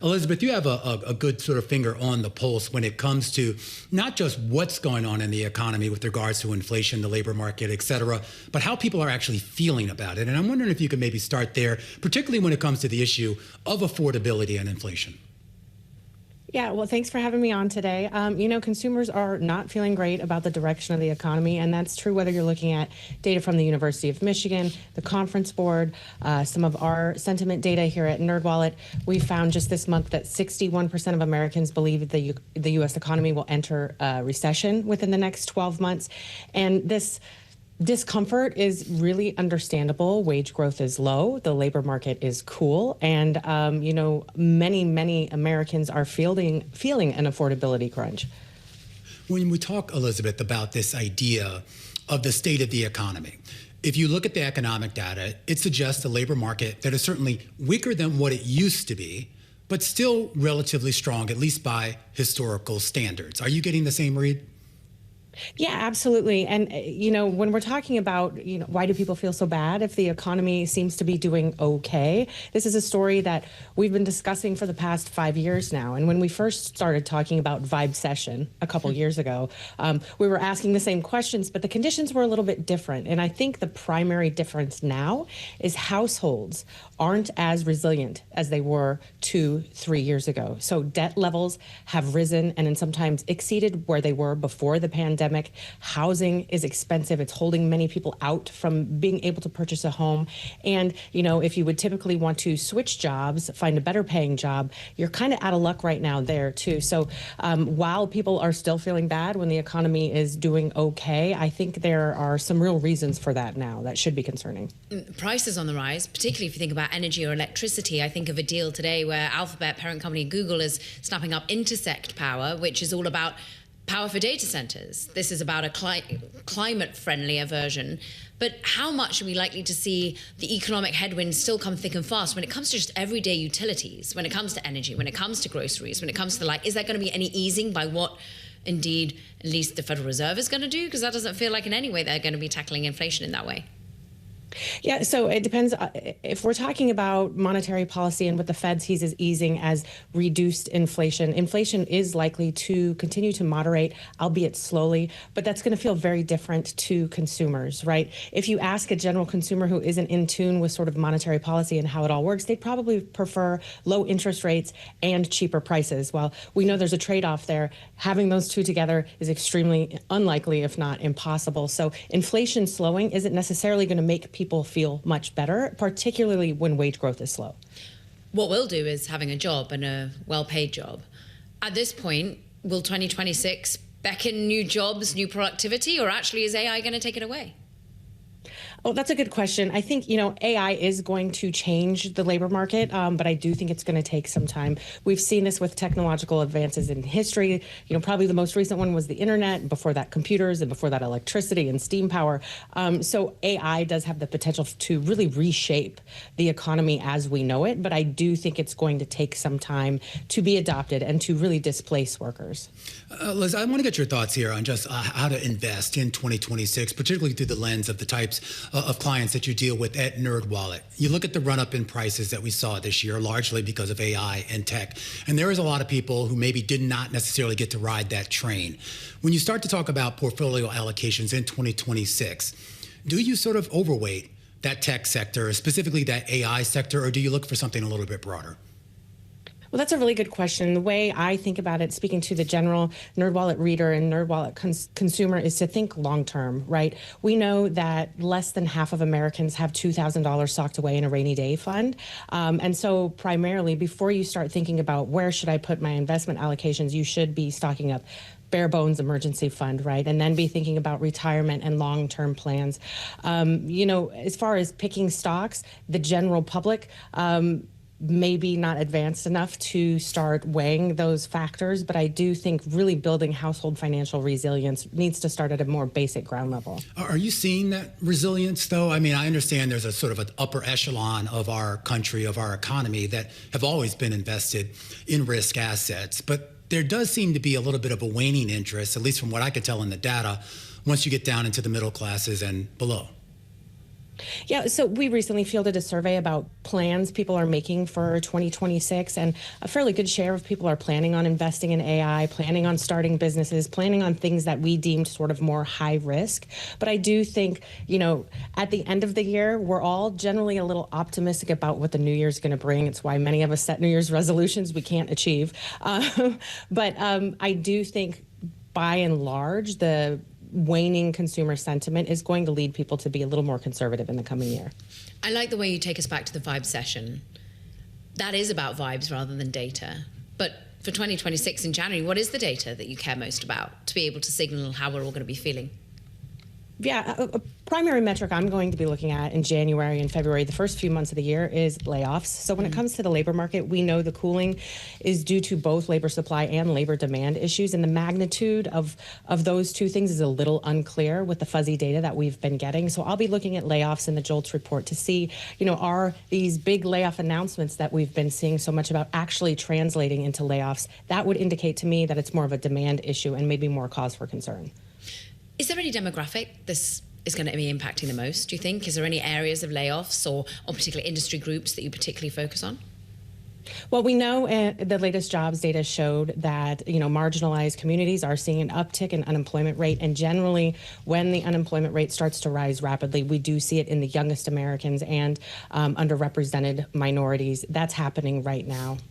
Elizabeth, you have a good sort of finger on the pulse when it comes to not just what's going on in the economy with regards to inflation, the labor market, et cetera, but how people are actually feeling about it. And I'm wondering if you could maybe start there, particularly when it comes to the issue of affordability and inflation. Yeah, well, thanks for having me on today. Consumers are not feeling great about the direction of the economy, and that's true whether you're looking at data from the University of Michigan, the Conference Board, some of our sentiment data here at NerdWallet. We found just this month that 61% of Americans believe the U.S. economy will enter a recession within the next 12 months, and this discomfort is really understandable. Wage growth is low. The labor market is cool. And, many Americans are feeling an affordability crunch. When we talk, Elizabeth, about this idea of the state of the economy, if you look at the economic data, it suggests a labor market that is certainly weaker than what it used to be, but still relatively strong, at least by historical standards. Are you getting the same read? Yeah, absolutely. And, when we're talking about, why do people feel so bad if the economy seems to be doing okay? This is a story that we've been discussing for the past 5 years now. And when we first started talking about Vibecession a couple years ago, we were asking the same questions, but the conditions were a little bit different. And I think the primary difference now is households aren't as resilient as they were 2-3 years ago. So debt levels have risen and sometimes exceeded where they were before the pandemic. Housing is expensive. It's holding many people out from being able to purchase a home. And, if you would typically want to switch jobs, find a better paying job, you're kind of out of luck right now there, too. So while people are still feeling bad when the economy is doing okay, I think there are some real reasons for that now that should be concerning. Prices on the rise, particularly if you think about energy or electricity. I think of a deal today where Alphabet, parent company Google, is snapping up Intersect Power, which is all about power for data centers. This is about a climate-friendlier version. But how much are we likely to see the economic headwinds still come thick and fast when it comes to just everyday utilities, when it comes to energy, when it comes to groceries, when it comes to is there going to be any easing by what indeed at least the Federal Reserve is going to do? Because that doesn't feel like in any way they're going to be tackling inflation in that way. Yeah, so it depends. If we're talking about monetary policy and what the Fed sees as easing as reduced inflation, inflation is likely to continue to moderate, albeit slowly, but that's going to feel very different to consumers, right? If you ask a general consumer who isn't in tune with sort of monetary policy and how it all works, they'd probably prefer low interest rates and cheaper prices. While we know there's a trade-off there, having those two together is extremely unlikely, if not impossible. So inflation slowing isn't necessarily going to make people feel much better, particularly when wage growth is slow. What we'll do is having a job and a well-paid job. At this point, will 2026 beckon new jobs, new productivity, or actually is AI going to take it away? Oh, that's a good question. I think, AI is going to change the labor market, but I do think it's going to take some time. We've seen this with technological advances in history. Probably the most recent one was the internet, before that computers, and before that electricity and steam power. So AI does have the potential to really reshape the economy as we know it, but I do think it's going to take some time to be adopted and to really displace workers. Liz, I want to get your thoughts here on just how to invest in 2026, particularly through the lens of the types of clients that you deal with at NerdWallet. You look at the run-up in prices that we saw this year, largely because of AI and tech, and there is a lot of people who maybe did not necessarily get to ride that train. When you start to talk about portfolio allocations in 2026, do you sort of overweight that tech sector, specifically that AI sector, or do you look for something a little bit broader? Well, that's a really good question. The way I think about it, speaking to the general NerdWallet reader and NerdWallet consumer, is to think long-term, right? We know that less than half of Americans have $2,000 socked away in a rainy day fund. And so primarily, before you start thinking about where should I put my investment allocations, you should be stocking up bare bones emergency fund, right? And then be thinking about retirement and long-term plans. As far as picking stocks, the general public, maybe not advanced enough to start weighing those factors, but I do think really building household financial resilience needs to start at a more basic ground level. Are you seeing that resilience, though? I mean, I understand there's a sort of an upper echelon of our country, of our economy, that have always been invested in risk assets, but there does seem to be a little bit of a waning interest, at least from what I could tell in the data, once you get down into the middle classes and below. Yeah, so we recently fielded a survey about plans people are making for 2026, and a fairly good share of people are planning on investing in AI, planning on starting businesses, planning on things that we deemed sort of more high risk. But I do think, at the end of the year, we're all generally a little optimistic about what the new year's going to bring. It's why many of us set New Year's resolutions we can't achieve. But I do think, by and large, the waning consumer sentiment is going to lead people to be a little more conservative in the coming year. I like the way you take us back to the vibe session. That is about vibes rather than data. But for 2026 in January, what is the data that you care most about to be able to signal how we're all going to be feeling? Yeah, a primary metric I'm going to be looking at in January and February, the first few months of the year, is layoffs. So when it comes to the labor market, we know the cooling is due to both labor supply and labor demand issues. And the magnitude of those two things is a little unclear with the fuzzy data that we've been getting. So I'll be looking at layoffs in the JOLTS report to see, are these big layoff announcements that we've been seeing so much about actually translating into layoffs? That would indicate to me that it's more of a demand issue and maybe more cause for concern. Is there any demographic this is going to be impacting the most, do you think? Is there any areas of layoffs or particular industry groups that you particularly focus on? Well, we know the latest jobs data showed that, marginalized communities are seeing an uptick in unemployment rate. And generally, when the unemployment rate starts to rise rapidly, we do see it in the youngest Americans and underrepresented minorities. That's happening right now.